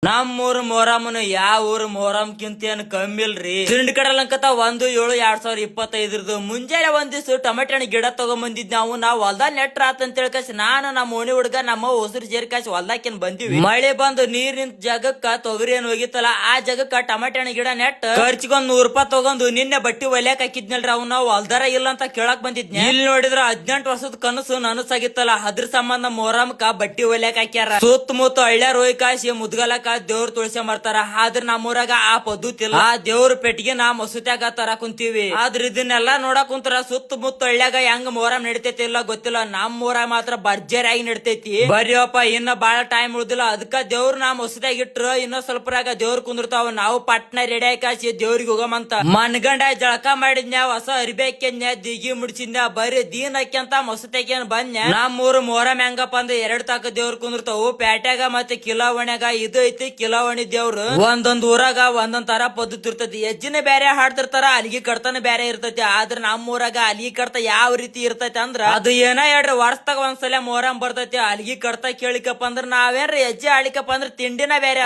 ನಮ್ಮೂರ್ ಮೊಹರಮ್ಮನ ಯಾವ ಊರ್ ಮೊಹರಮ್ಕಿಂತ ಏನ್ ಕಮ್ಮಿ ಇಲ್ರಿ. ಸಿಂಡ್ ಕಡಲಂಕತ 1/7/2025 ಮುಂಜಾನೆ ಒಂದ್ ದಿವ್ಸ ಟೊಮೆಟೊ ಹಣ್ಣು ಗಿಡ ತಗೊಂಬಂದಿದ್ ನಾವ್ ಹೊಲ್ದಾಗ ನೆಟ್ರ ಆತಂತ ಹೇಳ್ಕಾಸಿ ನಾನು ನಮ್ಮ ಓಣಿ ಹುಡ್ಗ ನಮ್ಮ ಉಸಿರು ಜೇರ್ಕಾಸಿ ಹೊಲ್ದಾಕೇನ್ ಬಂದಿವಿ. ಮಳೆ ಬಂದು ನೀರ್ ನಿಂತ ಜಾಗಕ್ಕ ತೊಗರಿ ಏನ್ ಹೋಗಿತ್ತಲ್ಲ ಆ ಜಾಗಕ್ಕ ಟೊಮೆಟೊ ಹಣ್ಣು ಗಿಡ ನೆಟ್ ಖರ್ಚಿಗೊಂದ್ 100 ರೂಪಾಯಿ ತಗೊಂಡು ನಿನ್ನೆ ಬಟ್ಟಿ ಒಲ್ಯಾಕ್ ಹಾಕಿದ್ನಲ್ರಿ ಅವ್ನ ಹೊಲ್ದಾರ ಇಲ್ಲ ಅಂತ ಕೇಳಕ್ ಬಂದಿದ್ನಿ. ಇಲ್ಲಿ ನೋಡಿದ್ರ 18 ವರ್ಷದ ಕನಸು ನನಸಾಗಿತ್ತಲ್ಲ ಅದ್ರ ಸಂಬಂಧ ಮೊಹರಮ್ಕ ಬಟ್ಟಿ ಒಲ್ಯಾಕ್ ಹಾಕ್ಯಾರ. ಸುತ್ತಮುತ್ತ ಹಳ್ಳ್ಯಾರ ಹೋಗಿ ಕಾಸಿ ಮುದ್ಗಲಕ ದೇವ್ರ ತುಳಸಿ ಮಾಡ್ತಾರ. ಆದ್ರ ನಮ್ಮೂರಾಗ ಆ ಪದ್ಧತಿ ಇಲ್ಲ. ಆ ದೇವ್ರ ಪೆಟ್ಟಿಗೆ ನಾ ಮಸೂತ್ಯಾಗ ತರ ಕುಂತೀವಿ. ಆದ್ರ ಇದನ್ನೆಲ್ಲಾ ನೋಡಕ್ ಕುಂತರ ಸುತ್ತಮುತ್ತ ಹಳ್ಳ್ಯಾಗ ಹೆಂಗ್ ಮೊಹರಂ ನಡಿತೈತಿ ಇಲ್ಲ ಗೊತ್ತಿಲ್ಲ. ನಮ್ಮ ಊರಾಗ ಮಾತ್ರ ಭರ್ಜರಿಯಾಗಿ ನಡಿತೈತಿ. ಬರ್ರಿಯಪ್ಪ ಇನ್ನ ಬಾಳ ಟೈಮ್ ಉಳಿದಿಲ್ಲ. ಅದಕ್ಕ ದೇವ್ರ ನಾ ಮಸೂತ್ಯಾಗ ಇಟ್ರ ಇನ್ನೂ ಸ್ವಲ್ಪರಾಗ ದೇವ್ರ ಕುಂದಿರ್ತಾವ. ನಾವು ಪಟ್ನ ರೆಡಿ ಕಾಸಿ ದೇವ್ರಿಗೆ ಹೋಗಮಂತ ಮನ್ಗಂಡ ಜಳಕ ಮಾಡಿದ್ನ್ಯಾ, ಹೊಸ ಅರಿಬಿ ಹಾಕ್ಯನ್ಯಾ, ದಿಗಿ ಮುಡ್ಸಿದ್ನ್ಯಾ, ಬರೀ ದೀನ್ ಹಾಕ್ಯಂತ ಮಸೂತ್ಯಾಗ ಬಂದ್ನ್ಯಾ. ನಮ್ಮೂರು ಮೊಹರಂ ಹೆಂಗಪ್ಪ ಅಂದ್ರ 2 ತಾಕ ದೇವ್ರ ಕುಂದಿರ್ತಾವು. ಪ್ಯಾಟ್ಯಾಗ ಮತ್ತೆ ಕಿಲಾವಣ್ಯಾಗ ಇದು ಐತಿ ಕಿಲಾವಣಿ ದೇವ್ರು. ಒಂದೊಂದ್ ಊರಾಗ ಒಂದೊಂದ್ ತರ ಪದ್ಧತಿ ಇರ್ತೈತಿ. ಹೆಜ್ಜಿನ ಬೇರೆ ಹಾಡ್ತಿರ್ತಾರ, ಅಲಿಗಿ ಕಡ್ತಾನ ಬೇರೆ ಇರ್ತೈತಿ. ಆದ್ರ ನಮ್ಮ ಊರಾಗ ಅಲಿಗಿ ಕಡ್ತ ಯಾವ ರೀತಿ ಇರ್ತೈತಿ ಅಂದ್ರ ಅದು ಏನ ಹೇಳ್ರಿ ವರ್ಷದಾಗ ಒಂದ್ಸಲ ಮೊಹರಂ ಬರ್ತೈತಿ. ಅಲಿಗಿ ಕಡ್ತ ಕೇಳಿಕಪ್ಪ ಅಂದ್ರ ನಾವೇನ್ರಿ ಹೆಜ್ಜೆ ಆಳಿಕಪ್ಪ ಅಂದ್ರ ತಿಂಡಿನ ಬೇರೆ.